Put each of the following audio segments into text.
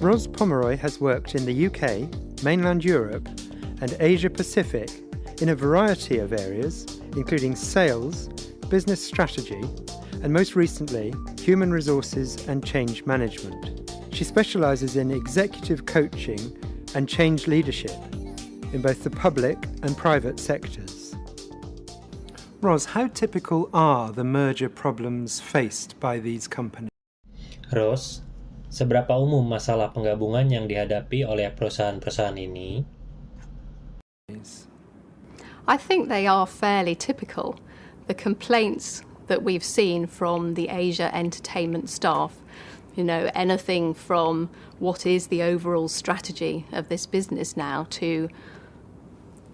Ros Pomeroy has worked in the UK, mainland Europe, and Asia Pacific in a variety of areas, including sales, business strategy, and most recently, human resources and change management. She specialises in executive coaching and change leadership in both the public and private sectors. Ros, how typical are the merger problems faced by these companies? Ros, seberapa umum masalah penggabungan yang dihadapi oleh perusahaan-perusahaan ini? I think they are fairly typical. The complaints that we've seen from the Asia entertainment staff, anything from what is the overall strategy of this business now to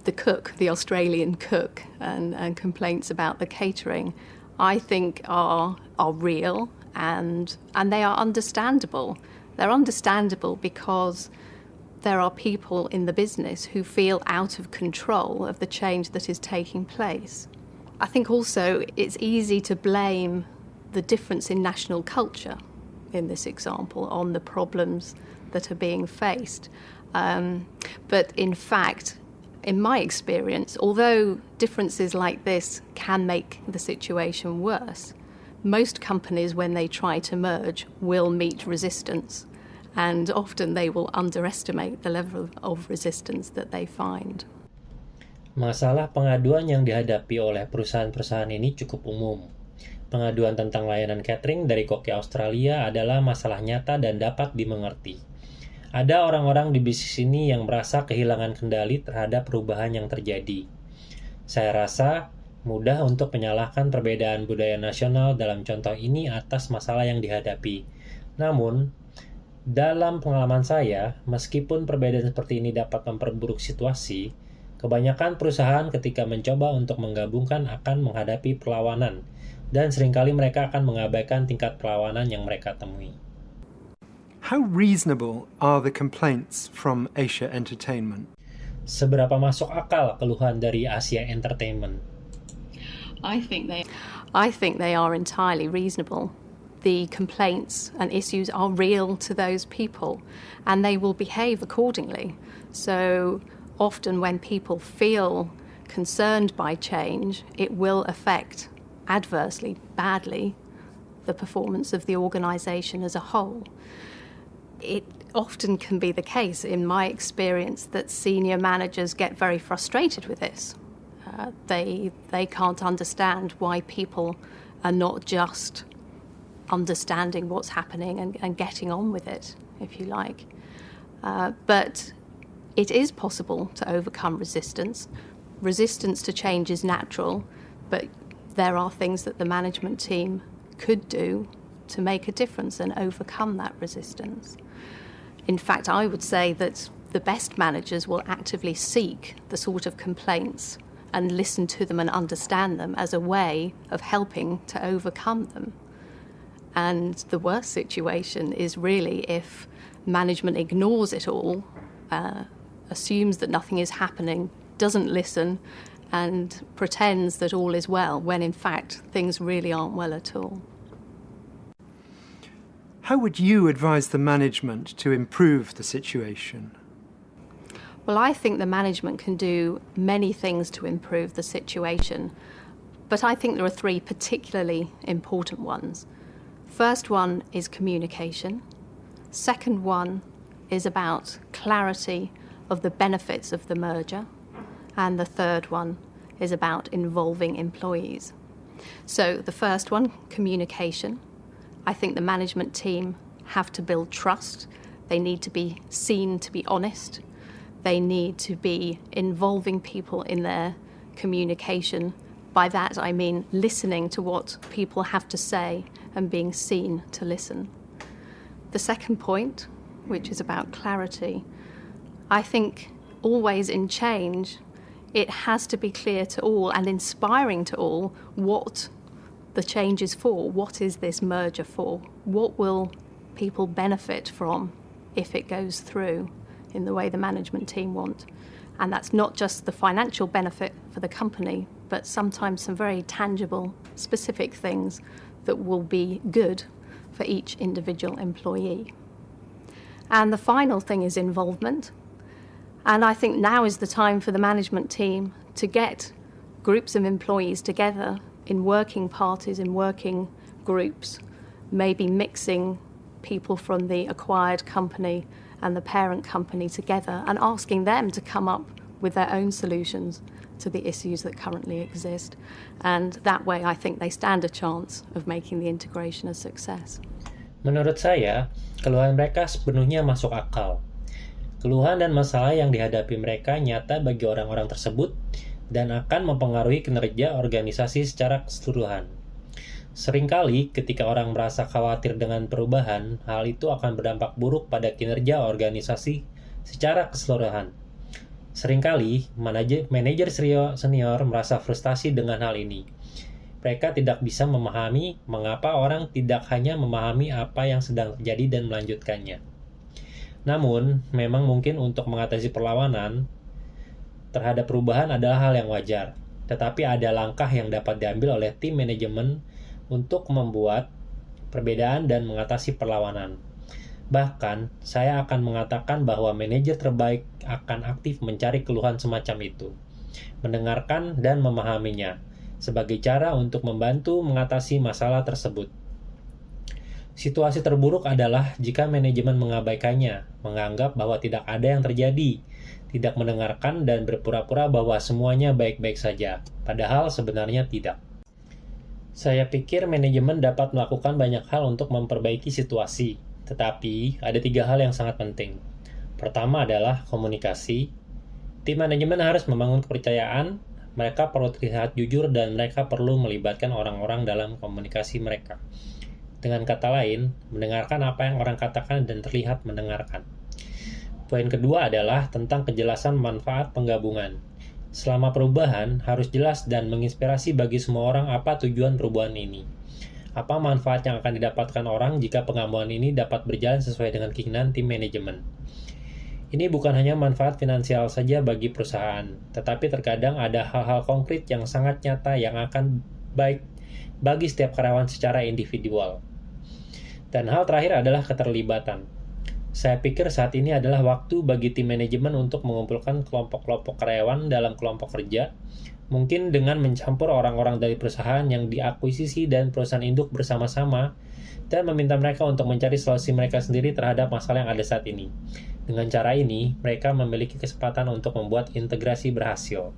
the cook, the Australian cook, and complaints about the catering, I think are real and they are understandable. They're understandable because there are people in the business who feel out of control of the change that is taking place. I think also it's easy to blame the difference in national culture in this example on the problems that are being faced. But in fact, in my experience, although differences like this can make the situation worse, most companies, when they try to merge, will meet resistance, and often they will underestimate the level of resistance that they find. Masalah pengaduan yang dihadapi oleh perusahaan-perusahaan ini cukup umum. Pengaduan tentang layanan catering dari koki Australia adalah masalah nyata dan dapat dimengerti. Ada orang-orang di bisnis ini yang merasa kehilangan kendali terhadap perubahan yang terjadi. Saya rasa mudah untuk menyalahkan perbedaan budaya nasional dalam contoh ini atas masalah yang dihadapi. Namun, dalam pengalaman saya, meskipun perbedaan seperti ini dapat memperburuk situasi, kebanyakan perusahaan ketika mencoba untuk menggabungkan akan menghadapi perlawanan, dan seringkali mereka akan mengabaikan tingkat perlawanan yang mereka temui. How reasonable are the complaints from Asia Entertainment? Seberapa masuk akal keluhan dari Asia Entertainment? I think they are entirely reasonable. The complaints and issues are real to those people, and they will behave accordingly. So often when people feel concerned by change, it will affect adversely, badly, the performance of the organisation as a whole. It often can be the case, in my experience, that senior managers get very frustrated with this. They can't understand why people are not just understanding what's happening and getting on with it, if you like. But it is possible to overcome resistance. Resistance to change is natural, but there are things that the management team could do to make a difference and overcome that resistance. In fact, I would say that the best managers will actively seek the sort of complaints and listen to them and understand them as a way of helping to overcome them. And the worst situation is really if management ignores it all, assumes that nothing is happening, doesn't listen, and pretends that all is well, when in fact things really aren't well at all. How would you advise the management to improve the situation? Well, I think the management can do many things to improve the situation, but I think there are three particularly important ones. First one is communication. Second one is about clarity of the benefits of the merger. And the third one is about involving employees. So the first one, communication. I think the management team have to build trust. They need to be seen to be honest. They need to be involving people in their communication. By that I mean listening to what people have to say and being seen to listen. The second point, which is about clarity, I think always in change, it has to be clear to all and inspiring to all what the change is for. What is this merger for? What will people benefit from if it goes through in the way the management team want? And that's not just the financial benefit for the company, but sometimes some very tangible, specific things that will be good for each individual employee. And the final thing is involvement. And I think now is the time for the management team to get groups of employees together in working parties, in working groups, maybe mixing people from the acquired company and the parent company together and asking them to come up with their own solutions to the issues that currently exist. And that way I think they stand a chance of making the integration a success. Menurut saya, keluhan mereka sepenuhnya masuk akal. Keluhan dan masalah yang dihadapi mereka nyata bagi orang-orang tersebut dan akan mempengaruhi kinerja organisasi secara keseluruhan. Seringkali ketika orang merasa khawatir dengan perubahan, hal itu akan berdampak buruk pada kinerja organisasi secara keseluruhan. Seringkali, manajer senior merasa frustasi dengan hal ini. Mereka tidak bisa memahami mengapa orang tidak hanya memahami apa yang sedang terjadi dan melanjutkannya. Namun, memang mungkin untuk mengatasi perlawanan terhadap perubahan adalah hal yang wajar. Tetapi ada langkah yang dapat diambil oleh tim manajemen untuk membuat perbedaan dan mengatasi perlawanan. Bahkan, saya akan mengatakan bahwa manajer terbaik akan aktif mencari keluhan semacam itu, mendengarkan dan memahaminya, sebagai cara untuk membantu mengatasi masalah tersebut. Situasi terburuk adalah jika manajemen mengabaikannya, menganggap bahwa tidak ada yang terjadi, tidak mendengarkan dan berpura-pura bahwa semuanya baik-baik saja, padahal sebenarnya tidak. Saya pikir manajemen dapat melakukan banyak hal untuk memperbaiki situasi, tetapi ada 3 hal yang sangat penting. Pertama adalah komunikasi. Tim manajemen harus membangun kepercayaan, mereka perlu terlihat jujur dan mereka perlu melibatkan orang-orang dalam komunikasi mereka. Dengan kata lain, mendengarkan apa yang orang katakan dan terlihat mendengarkan. Poin kedua adalah tentang kejelasan manfaat penggabungan. Selama perubahan, harus jelas dan menginspirasi bagi semua orang apa tujuan perubahan ini. Apa manfaat yang akan didapatkan orang jika penggabungan ini dapat berjalan sesuai dengan keinginan tim manajemen. Ini bukan hanya manfaat finansial saja bagi perusahaan, tetapi terkadang ada hal-hal konkret yang sangat nyata yang akan baik bagi setiap karyawan secara individual. Dan hal terakhir adalah keterlibatan. Saya pikir saat ini adalah waktu bagi tim manajemen untuk mengumpulkan kelompok-kelompok karyawan dalam kelompok kerja, mungkin dengan mencampur orang-orang dari perusahaan yang diakuisisi dan perusahaan induk bersama-sama, dan meminta mereka untuk mencari solusi mereka sendiri terhadap masalah yang ada saat ini. Dengan cara ini, mereka memiliki kesempatan untuk membuat integrasi berhasil.